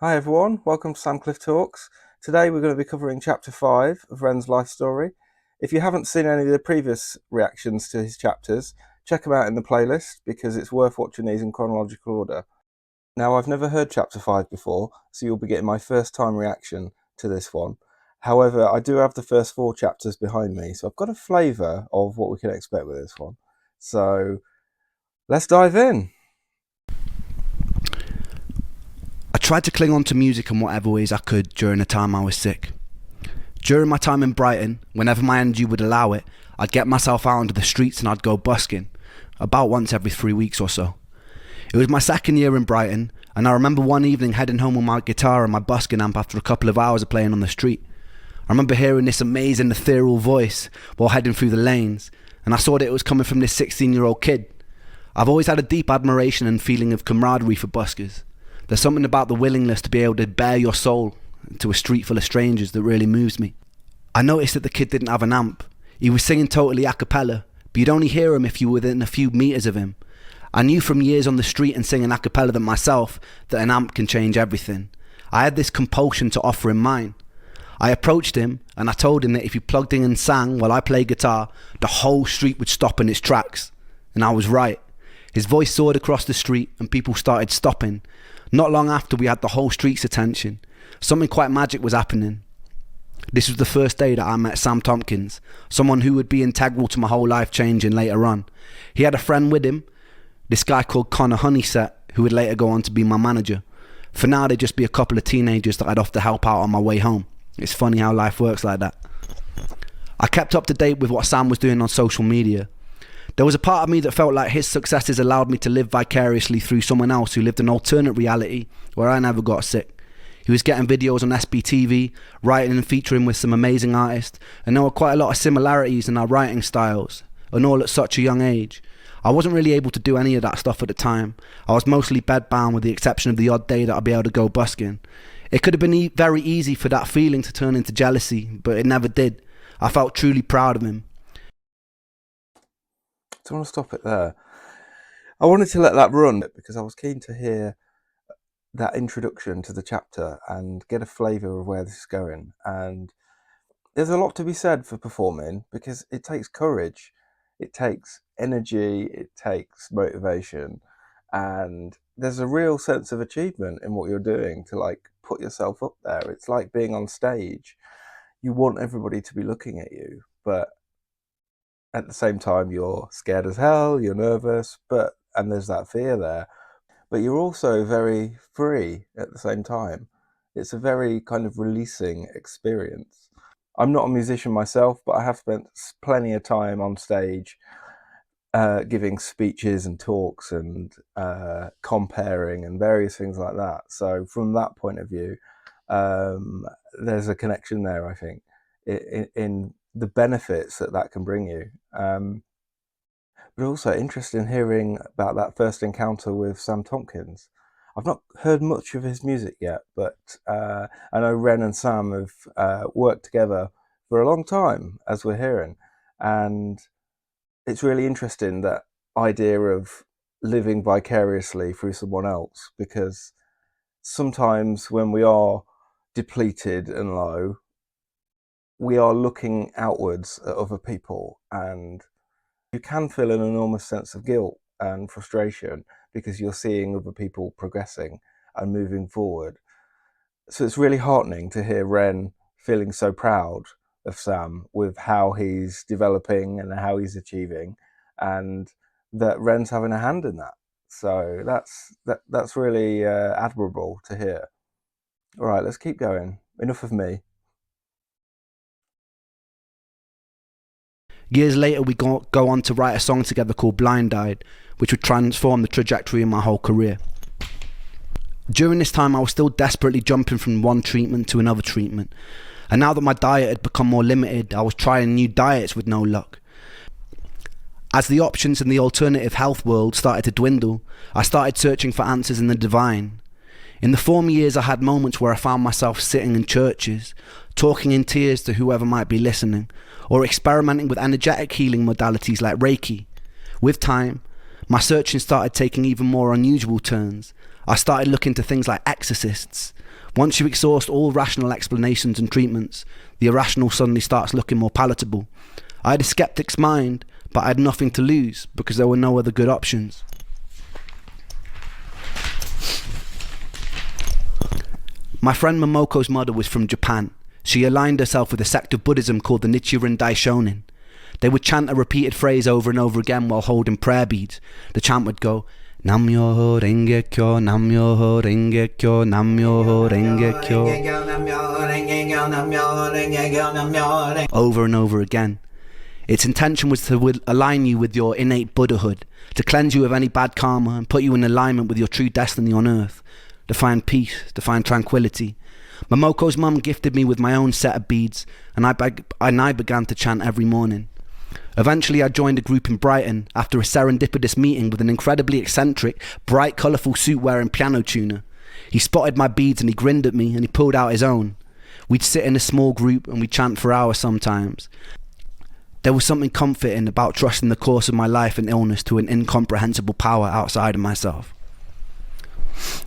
Hi everyone, welcome to Sam Talks. Today we're going to be covering chapter 5 of Ren's life story. If you haven't seen any of the previous reactions to his chapters, check them out in the playlist because it's worth watching these in chronological order. Now, I've never heard chapter 5 before, so you'll be getting my first time reaction to this one. However, I do have the first 4 chapters behind me, so I've got a flavour of what we can expect with this one. So let's dive in. I tried to cling on to music in whatever ways I could during the time I was sick. During my time in Brighton, whenever my energy would allow it, I'd get myself out onto the streets and I'd go busking, about once every 3 weeks or so. It was my second year in Brighton, and I remember one evening heading home with my guitar and my busking amp after a couple of hours of playing on the street. I remember hearing this amazing ethereal voice while heading through the lanes, and I saw that it was coming from this 16-year-old kid. I've always had a deep admiration and feeling of camaraderie for buskers. There's something about the willingness to be able to bare your soul to a street full of strangers that really moves me. I noticed that the kid didn't have an amp. He was singing totally a cappella, but you'd only hear him if you were within a few meters of him. I knew from years on the street and singing a cappella than myself that an amp can change everything. I had this compulsion to offer him mine. I approached him and I told him that if he plugged in and sang while I played guitar, the whole street would stop in its tracks. And I was right. His voice soared across the street and people started stopping. Not long after, we had the whole street's attention. Something quite magic was happening. This was the first day that I met Sam Tomkins, someone who would be integral to my whole life changing later on. He had a friend with him, this guy called Connor Honeyset, who would later go on to be my manager. For now, they'd just be a couple of teenagers that I'd have to help out on my way home. It's funny how life works like that. I kept up to date with what Sam was doing on social media. There was a part of me that felt like his successes allowed me to live vicariously through someone else who lived an alternate reality where I never got sick. He was getting videos on SBTV, writing and featuring with some amazing artists, and there were quite a lot of similarities in our writing styles, and all at such a young age. I wasn't really able to do any of that stuff at the time. I was mostly bedbound with the exception of the odd day that I'd be able to go busking. It could have been very easy for that feeling to turn into jealousy, but it never did. I felt truly proud of him. So I want to stop it there. I wanted to let that run because I was keen to hear that introduction to the chapter and get a flavour of where this is going. And there's a lot to be said for performing because it takes courage, it takes energy, it takes motivation, and there's a real sense of achievement in what you're doing to like put yourself up there. It's like being on stage. You want everybody to be looking at you, but at the same time you're scared as hell, you're nervous, and there's that fear there, but you're also very free at the same time. It's a very kind of releasing experience. I'm not a musician myself, but I have spent plenty of time on stage giving speeches and talks and comparing and various things like that. So from that point of view, there's a connection there, I think, in the benefits that can bring you. But also interested in hearing about that first encounter with Sam Tomkins. I've not heard much of his music yet, but I know Ren and Sam have worked together for a long time, as we're hearing. And it's really interesting, that idea of living vicariously through someone else, because sometimes when we are depleted and low, we are looking outwards at other people, and you can feel an enormous sense of guilt and frustration because you're seeing other people progressing and moving forward. So it's really heartening to hear Ren feeling so proud of Sam with how he's developing and how he's achieving, and that Ren's having a hand in that. So that's really admirable to hear. All right, let's keep going. Enough of me. Years later, we go on to write a song together called Blind Eyed, which would transform the trajectory of my whole career. During this time, I was still desperately jumping from one treatment to another treatment. And now that my diet had become more limited, I was trying new diets with no luck. As the options in the alternative health world started to dwindle, I started searching for answers in the divine. In the former years, I had moments where I found myself sitting in churches, talking in tears to whoever might be listening, or experimenting with energetic healing modalities like Reiki. With time, My searching started taking even more unusual turns. I started looking to things like exorcists. Once you exhaust all rational explanations and treatments, the irrational suddenly starts looking more palatable. I had a skeptic's mind, but I had nothing to lose because there were no other good options. My friend Momoko's mother was from Japan. She aligned herself with a sect of Buddhism called the Nichiren Daishonin. They would chant a repeated phrase over and over again while holding prayer beads. The chant would go, Nam-myoho Renge-kyo, Nam-myoho Renge-kyo, Nam-myoho Renge-kyo, over and over again. Its intention was to align you with your innate Buddhahood, to cleanse you of any bad karma and put you in alignment with your true destiny on earth, to find peace, to find tranquility. Momoko's mum gifted me with my own set of beads, and I began to chant every morning. Eventually I joined a group in Brighton after a serendipitous meeting with an incredibly eccentric, bright colourful suit-wearing piano tuner. He spotted my beads and he grinned at me and he pulled out his own. We'd sit in a small group and we'd chant for hours sometimes. There was something comforting about trusting the course of my life and illness to an incomprehensible power outside of myself.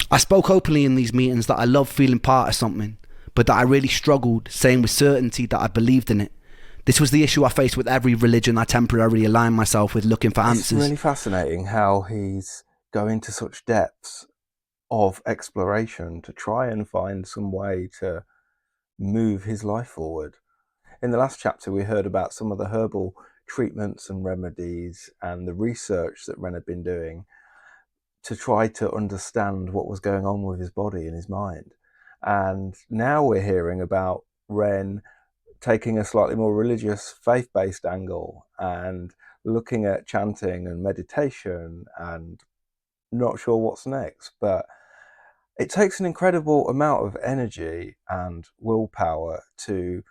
I spoke openly in these meetings that I loved feeling part of something, but that I really struggled saying with certainty that I believed in it. This was the issue I faced with every religion I temporarily aligned myself with, looking for answers. It's really fascinating how he's going to such depths of exploration to try and find some way to move his life forward. In the last chapter, we heard about some of the herbal treatments and remedies and the research that Ren had been doing to try to understand what was going on with his body and his mind. And now we're hearing about Ren taking a slightly more religious, faith-based angle and looking at chanting and meditation and not sure what's next. But it takes an incredible amount of energy and willpower to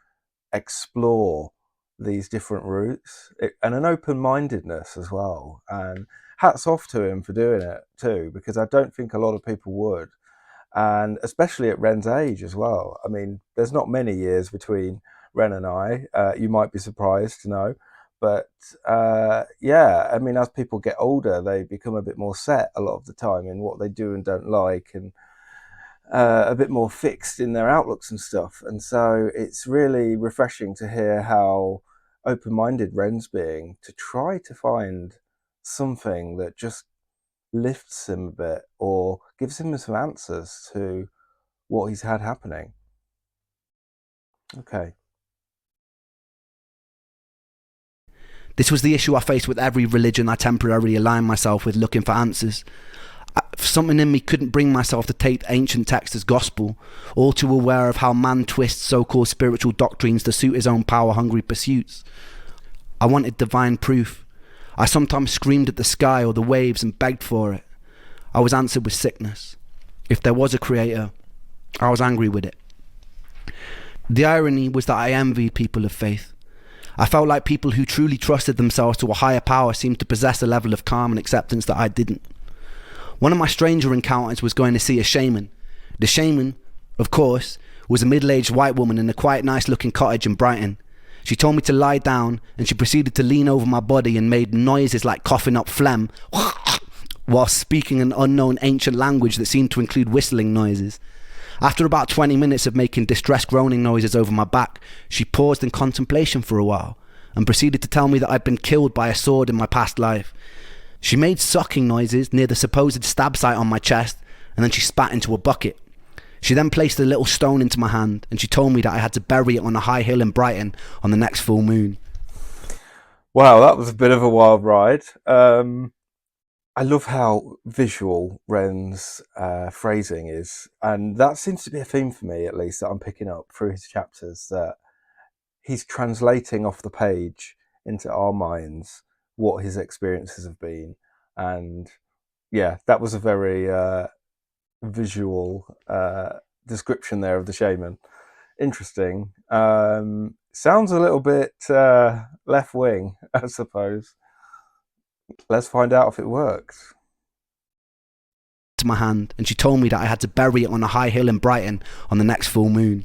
explore these different routes and an open-mindedness as well. And hats off to him for doing it too, because I don't think a lot of people would. And especially at Ren's age as well. I mean, there's not many years between Ren and I, you might be surprised to know, but yeah, I mean, as people get older, they become a bit more set a lot of the time in what they do and don't like, and a bit more fixed in their outlooks and stuff. And so it's really refreshing to hear how open-minded Ren's being to try to find something that just lifts him a bit or gives him some answers to what he's had happening. Okay. This was the issue I faced with every religion I temporarily aligned myself with, looking for answers. Something in me couldn't bring myself to take ancient texts as gospel, all too aware of how man twists so-called spiritual doctrines to suit his own power-hungry pursuits. I wanted divine proof. I sometimes screamed at the sky or the waves and begged for it. I was answered with sickness. If there was a creator, I was angry with it. The irony was that I envied people of faith. I felt like people who truly trusted themselves to a higher power seemed to possess a level of calm and acceptance that I didn't. One of my stranger encounters was going to see a shaman. The shaman, of course, was a middle-aged white woman in a quite nice-looking cottage in Brighton. She told me to lie down and she proceeded to lean over my body and made noises like coughing up phlegm while speaking an unknown ancient language that seemed to include whistling noises. After about 20 minutes of making distressed groaning noises over my back, she paused in contemplation for a while and proceeded to tell me that I'd been killed by a sword in my past life. She made sucking noises near the supposed stab site on my chest, and then she spat into a bucket. She then placed a little stone into my hand and she told me that I had to bury it on a high hill in Brighton on the next full moon. Wow, that was a bit of a wild ride. I love how visual Ren's phrasing is, and that seems to be a theme for me, at least, that I'm picking up through his chapters, that he's translating off the page into our minds what his experiences have been. And yeah, that was a very visual description there of the shaman. Interesting. Sounds a little bit left wing, I suppose. Let's find out if it works. To my hand, and she told me that I had to bury it on a high hill in Brighton on the next full moon.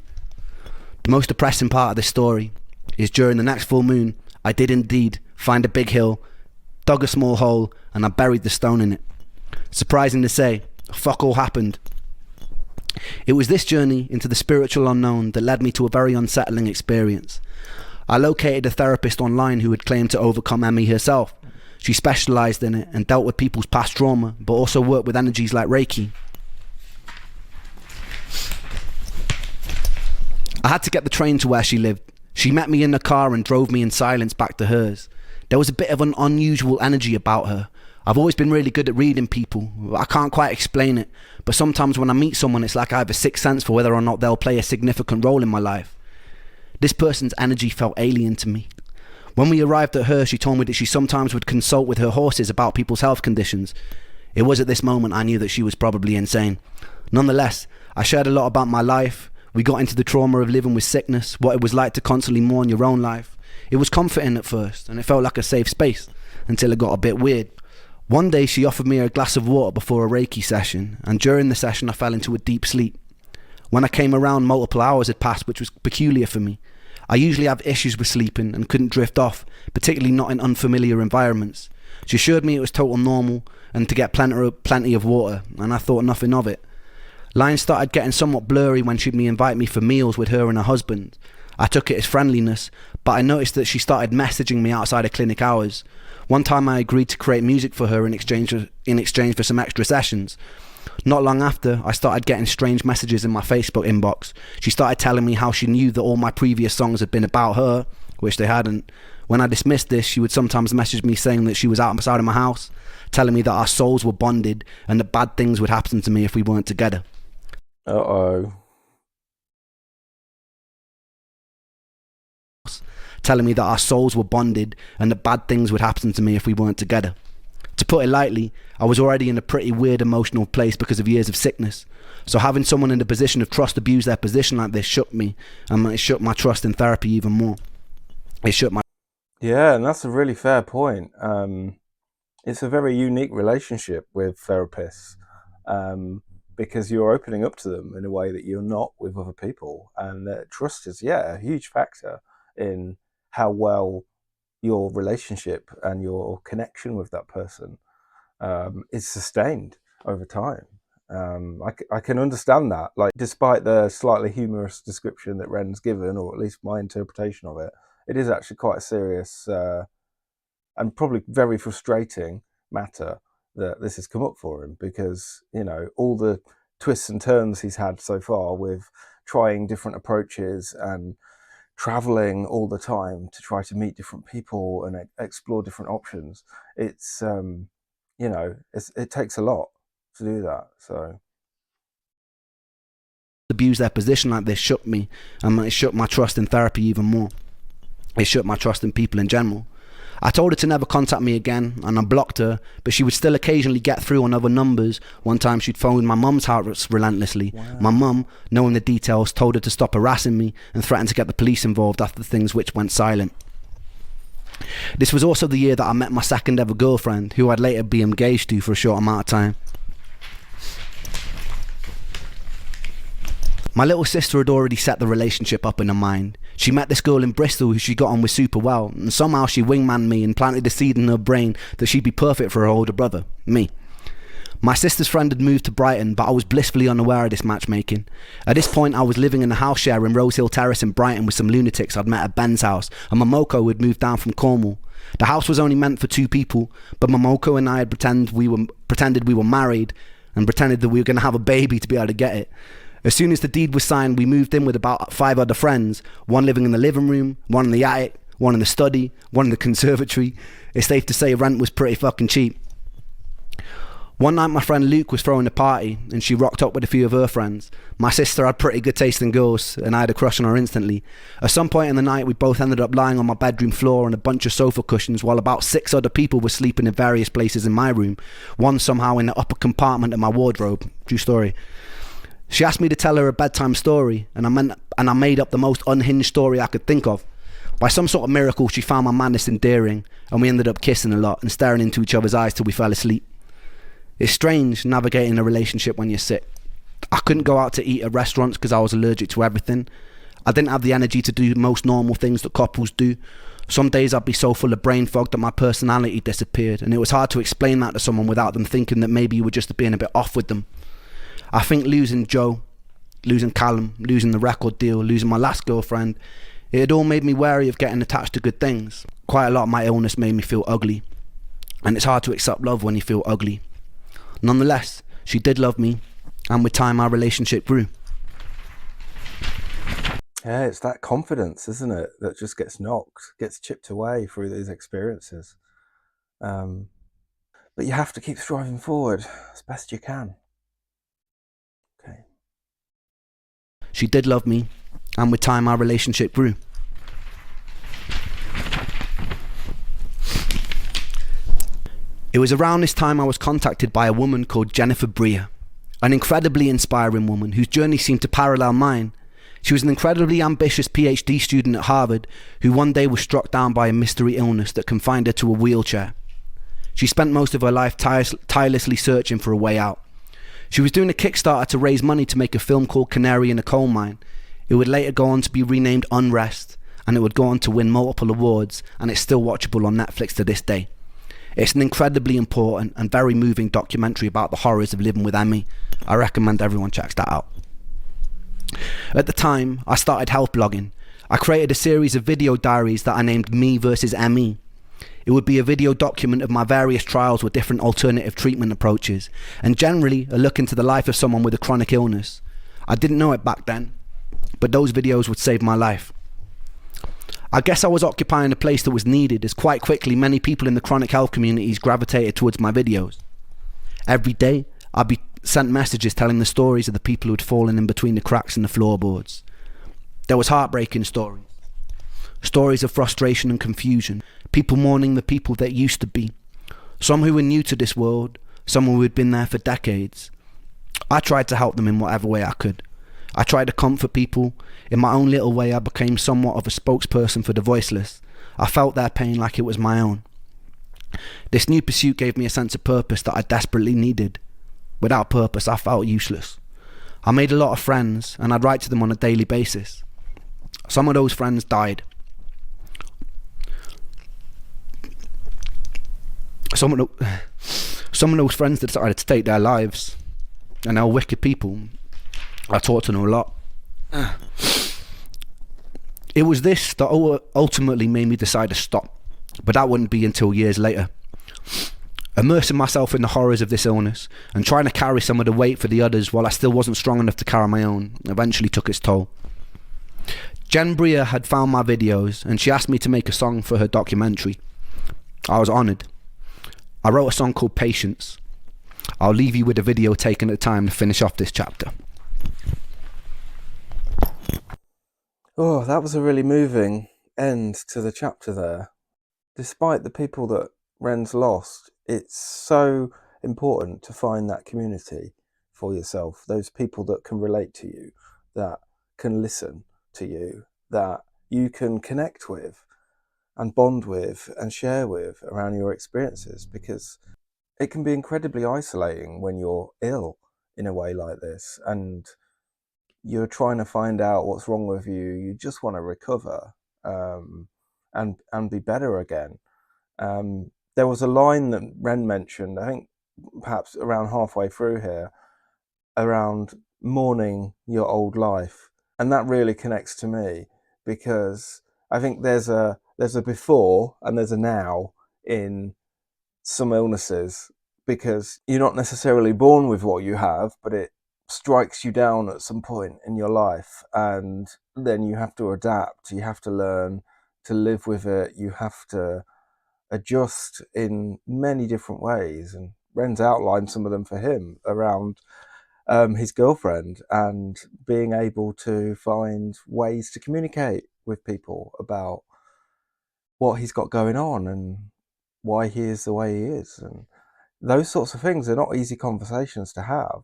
The most depressing part of this story is during the next full moon, I did indeed find a big hill dug a small hole, and I buried the stone in it. Surprising to say, fuck all happened. It was this journey into the spiritual unknown that led me to a very unsettling experience. I located a therapist online who had claimed to overcome ME herself. She specialised in it and dealt with people's past trauma, but also worked with energies like Reiki. I had to get the train to where she lived. She met me in the car and drove me in silence back to hers. There was a bit of an unusual energy about her. I've always been really good at reading people. I can't quite explain it, but sometimes when I meet someone, it's like I have a sixth sense for whether or not they'll play a significant role in my life. This person's energy felt alien to me. When we arrived at her, she told me that she sometimes would consult with her horses about people's health conditions. It was at this moment I knew that she was probably insane. Nonetheless, I shared a lot about my life. We got into the trauma of living with sickness, what it was like to constantly mourn your own life. It was comforting at first, and it felt like a safe space, until it got a bit weird. One day she offered me a glass of water before a Reiki session, and during the session I fell into a deep sleep. When I came around, multiple hours had passed, which was peculiar for me. I usually have issues with sleeping and couldn't drift off, particularly not in unfamiliar environments. She assured me it was total normal and to get plenty of water, and I thought nothing of it. Lines started getting somewhat blurry when she'd invite me for meals with her and her husband. I took it as friendliness, but I noticed that she started messaging me outside of clinic hours. One time I agreed to create music for her in exchange for some extra sessions. Not long after, I started getting strange messages in my Facebook inbox. She started telling me how she knew that all my previous songs had been about her, which they hadn't. When I dismissed this, she would sometimes message me saying that she was outside of my house, telling me that our souls were bonded and that bad things would happen to me if we weren't together. Uh-oh. Telling me that our souls were bonded and that bad things would happen to me if we weren't together. To put it lightly, I was already in a pretty weird emotional place because of years of sickness. So having someone in the position of trust abuse their position like this shook me, and it shook my trust in therapy even more. Yeah, and that's a really fair point. It's a very unique relationship with therapists, because you're opening up to them in a way that you're not with other people. And trust is, a huge factor in how well your relationship and your connection with that person is sustained over time. I can understand that. Like, despite the slightly humorous description that Ren's given, or at least my interpretation of it, it is actually quite a serious and probably very frustrating matter that this has come up for him, because, all the twists and turns he's had so far with trying different approaches and traveling all the time to try to meet different people and explore different options. It's it takes a lot to do that. So abuse their position like this shook me, and it shook my trust in therapy even more. It shook my trust in people in general. I told her to never contact me again, and I blocked her, but she would still occasionally get through on other numbers. One time she'd phoned my mum's house relentlessly. Wow. My mum, knowing the details, told her to stop harassing me and threatened to get the police involved after things which went silent. This was also the year that I met my second ever girlfriend, who I'd later be engaged to for a short amount of time. My little sister had already set the relationship up in her mind. She met this girl in Bristol who she got on with super well, and somehow she wingmanned me and planted the seed in her brain that she'd be perfect for her older brother, me. My sister's friend had moved to Brighton, but I was blissfully unaware of this matchmaking. At this point, I was living in a house share in Rose Hill Terrace in Brighton with some lunatics I'd met at Ben's house, and Momoko had moved down from Cornwall. The house was only meant for 2 people, but Momoko and I had pretended we were married and pretended that we were going to have a baby to be able to get it. As soon as the deed was signed, we moved in with about 5 other friends, one living in the living room, one in the attic, one in the study, one in the conservatory. It's safe to say rent was pretty fucking cheap. One night my friend Luke was throwing a party and she rocked up with a few of her friends. My sister had pretty good taste in girls and I had a crush on her instantly. At some point in the night we both ended up lying on my bedroom floor on a bunch of sofa cushions while about 6 other people were sleeping in various places in my room. One somehow in the upper compartment of my wardrobe. True story. She asked me to tell her a bedtime story and I made up the most unhinged story I could think of. By some sort of miracle she found my madness endearing and we ended up kissing a lot and staring into each other's eyes till we fell asleep. It's strange navigating a relationship when you're sick. I couldn't go out to eat at restaurants because I was allergic to everything. I didn't have the energy to do most normal things that couples do. Some days I'd be so full of brain fog that my personality disappeared, and it was hard to explain that to someone without them thinking that maybe you were just being a bit off with them. I think losing Joe, losing Callum, losing the record deal, losing my last girlfriend, it had all made me wary of getting attached to good things. Quite a lot of my illness made me feel ugly, and it's hard to accept love when you feel ugly. Nonetheless, she did love me, and with time our relationship grew. Yeah, it's that confidence, isn't it, that just gets knocked, gets chipped away through these experiences. But you have to keep striving forward as best you can. Okay. She did love me, and with time our relationship grew. It was around this time I was contacted by a woman called Jennifer Breer, an incredibly inspiring woman whose journey seemed to parallel mine. She was an incredibly ambitious PhD student at Harvard who one day was struck down by a mystery illness that confined her to a wheelchair. She spent most of her life tirelessly searching for a way out. She was doing a Kickstarter to raise money to make a film called Canary in a Coal Mine. It would later go on to be renamed Unrest, and it would go on to win multiple awards, and it's still watchable on Netflix to this day. It's an incredibly important and very moving documentary about the horrors of living with ME. I recommend everyone checks that out. At the time, I started health blogging. I created a series of video diaries that I named Me versus ME. It would be a video document of my various trials with different alternative treatment approaches, and generally a look into the life of someone with a chronic illness. I didn't know it back then, but those videos would save my life. I guess I was occupying a place that was needed, as quite quickly many people in the chronic health communities gravitated towards my videos. Every day, I'd be sent messages telling the stories of the people who had fallen in between the cracks in the floorboards. There was heartbreaking stories. Stories of frustration and confusion. People mourning the people that used to be. Some who were new to this world. Some who had been there for decades. I tried to help them in whatever way I could. I tried to comfort people. In my own little way, I became somewhat of a spokesperson for the voiceless. I felt their pain like it was my own. This new pursuit gave me a sense of purpose that I desperately needed. Without purpose, I felt useless. I made a lot of friends, and I'd write to them on a daily basis. Some of those friends died. Some of those friends decided to take their lives, and they were wicked people. I talked to them a lot. It was this that ultimately made me decide to stop, but that wouldn't be until years later. Immersing myself in the horrors of this illness and trying to carry some of the weight for the others while I still wasn't strong enough to carry my own eventually took its toll. Jen Breer had found my videos and she asked me to make a song for her documentary. I was honoured. I wrote a song called Patience. I'll leave you with a video taken at the time to finish off this chapter. Oh, that was a really moving end to the chapter there. Despite the people that Ren's lost, it's so important to find that community for yourself, those people that can relate to you, that can listen to you, that you can connect with and bond with and share with around your experiences, because it can be incredibly isolating when you're ill in a way like this and you're trying to find out what's wrong with you. You just want to recover and be better again. There was a line that Ren mentioned, I think perhaps around halfway through here, around mourning your old life. And that really connects to me because I think there's a before and there's a now in some illnesses, because you're not necessarily born with what you have, but it strikes you down at some point in your life, and then you have to adapt, you have to learn to live with it, you have to adjust in many different ways. And Ren's outlined some of them for him around his girlfriend and being able to find ways to communicate with people about what he's got going on and why he is the way he is. And those sorts of things are not easy conversations to have,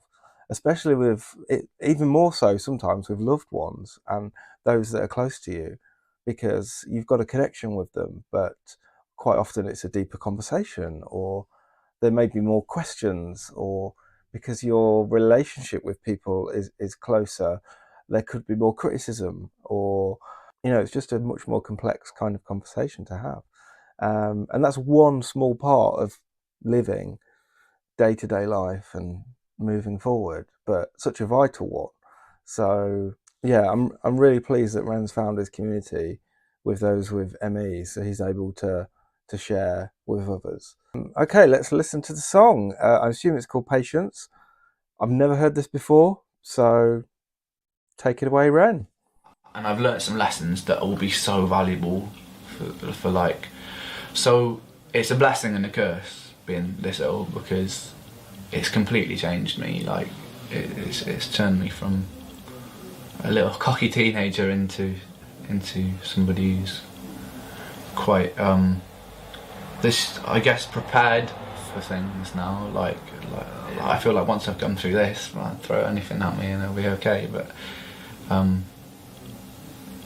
especially with it, even more so sometimes with loved ones and those that are close to you, because you've got a connection with them, but quite often it's a deeper conversation, or there may be more questions, or because your relationship with people is closer, there could be more criticism, or it's just a much more complex kind of conversation to have. And that's one small part of living day-to-day life and moving forward, but such a vital one. So yeah, I'm really pleased that Ran's found his community with those with ME, so he's able to share with others. Okay, let's listen to the song. I assume it's called Patience. I've never heard this before, so take it away, Ren. And I've learnt some lessons that will be so valuable for like, so it's a blessing and a curse being this ill, because it's completely changed me. Like it's turned me from a little cocky teenager into somebody who's quite this, I guess, prepared for things now. Like I feel like once I've gone through this, I'll throw anything at me and it'll be okay. But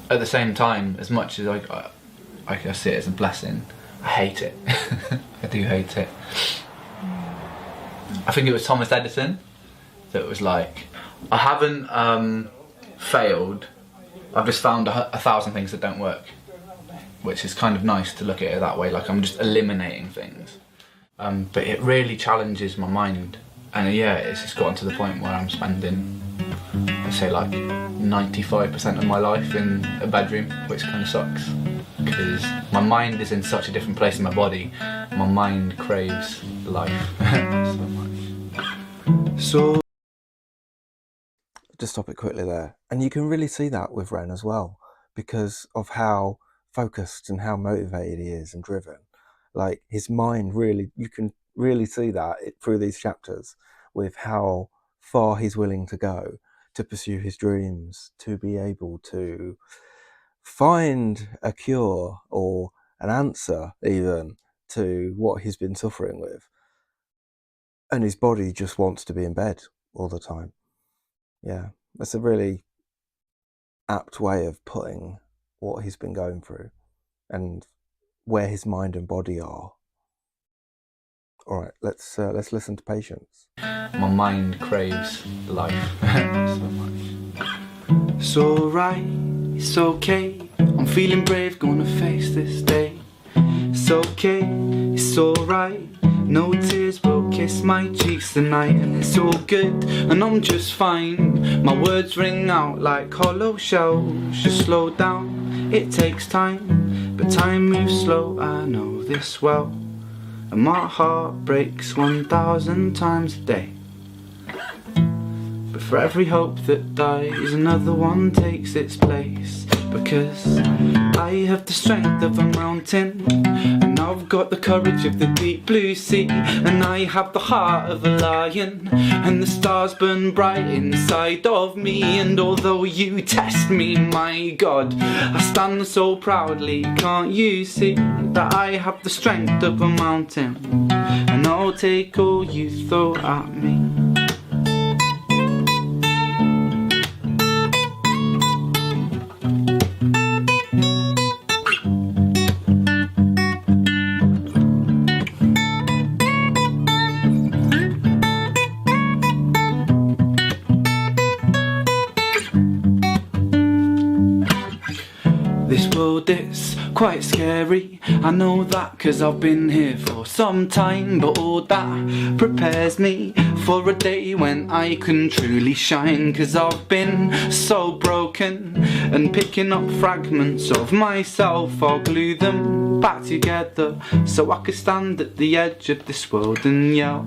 at the same time, as much as I see it as a blessing, I hate it. I do hate it. I think it was Thomas Edison that was like, I haven't failed, I've just found 1,000 things that don't work, which is kind of nice to look at it that way, like I'm just eliminating things. But it really challenges my mind, and yeah, it's just gotten to the point where I'm spending, let's say, like 95% of my life in a bedroom, which kind of sucks, because my mind is in such a different place in my body. My mind craves life so much. So Just stop it quickly there. And you can really see that with Ren as well, because of how focused and how motivated he is and driven. Like his mind really, you can really see that through these chapters, with how far he's willing to go to pursue his dreams, to be able to find a cure or an answer even to what he's been suffering with. And his body just wants to be in bed all the time. Yeah, that's a really apt way of putting what he's been going through and where his mind and body are. All right, let's listen to Patience. My mind craves life so much. It's alright, it's okay, I'm feeling brave, gonna face this day. It's okay, it's alright, no tears will kiss my cheeks tonight, and it's all good, and I'm just fine. My words ring out like hollow shells. Just slow down, it takes time, but time moves slow, I know this well. And my heart breaks 1,000 times a day. But for every hope that dies, another one takes its place. Because I have the strength of a mountain, and I've got the courage of the deep blue sea, and I have the heart of a lion, and the stars burn bright inside of me. And although you test me, my God, I stand so proudly. Can't you see that I have the strength of a mountain, and I'll take all you throw at me. This world is quite scary, I know that, cause I've been here for some time. But all that prepares me for a day when I can truly shine. Cause I've been so broken, and picking up fragments of myself, I'll glue them back together, so I can stand at the edge of this world and yell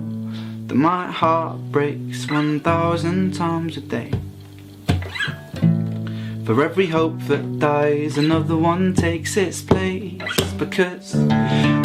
that my heart breaks 1,000 times a day. For every hope that dies, another one takes its place. Because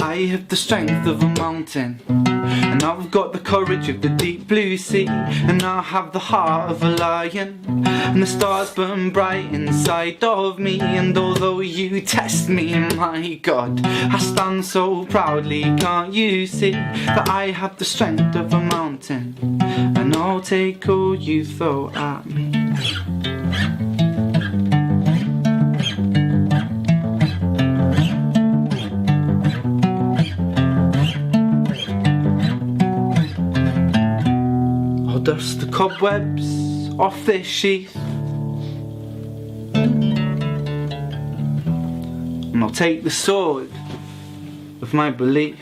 I have the strength of a mountain, and I've got the courage of the deep blue sea, and I have the heart of a lion, and the stars burn bright inside of me. And although you test me, my God, I stand so proudly. Can't you see that I have the strength of a mountain, and I'll take all you throw at me. Dust the cobwebs off this sheath, and I'll take the sword of my belief,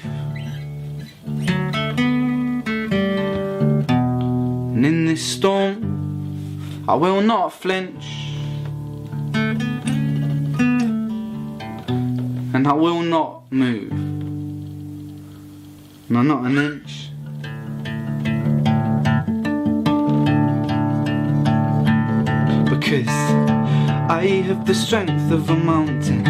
and in this storm I will not flinch, and I will not move, no, not an inch. Because I have the strength of a mountain,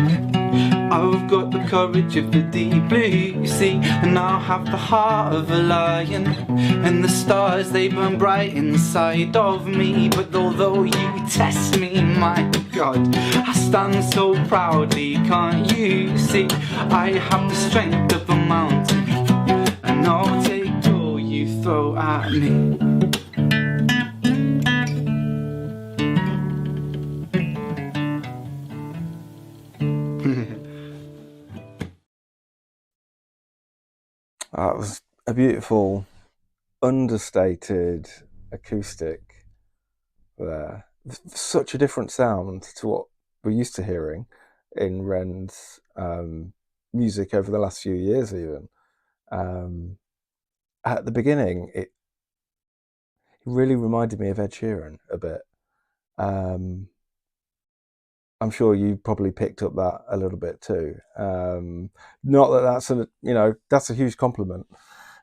I've got the courage of the deep blue sea, and I'll have the heart of a lion, and the stars they burn bright inside of me. But although you test me, my God, I stand so proudly, can't you see? I have the strength of a mountain, and I'll take all you throw at me. It was a beautiful, understated acoustic there. Such a different sound to what we're used to hearing in Ren's music over the last few years even. At the beginning, it really reminded me of Ed Sheeran a bit. I'm sure you probably picked up that a little bit too. Not that that's a huge compliment,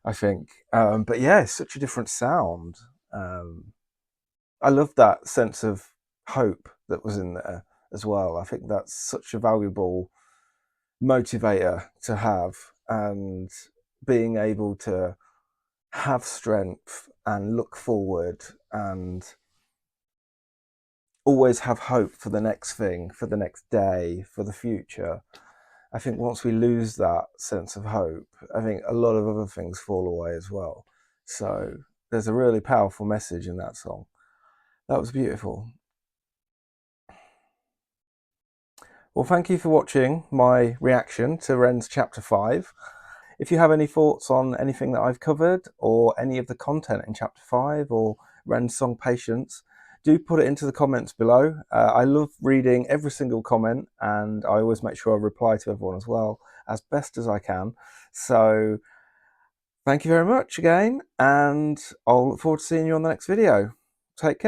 I think. But yeah, it's such a different sound. I love that sense of hope that was in there as well. I think that's such a valuable motivator to have, and being able to have strength and look forward and always have hope for the next thing, for the next day, for the future. I think once we lose that sense of hope, I think a lot of other things fall away as well. So there's a really powerful message in that song. That was beautiful. Well, thank you for watching my reaction to Ren's Chapter 5. If you have any thoughts on anything that I've covered, or any of the content in Chapter 5, or Ren's song Patience, do put it into the comments below. I love reading every single comment, and I always make sure I reply to everyone as well, as best as I can. So thank you very much again, and I'll look forward to seeing you on the next video. Take care.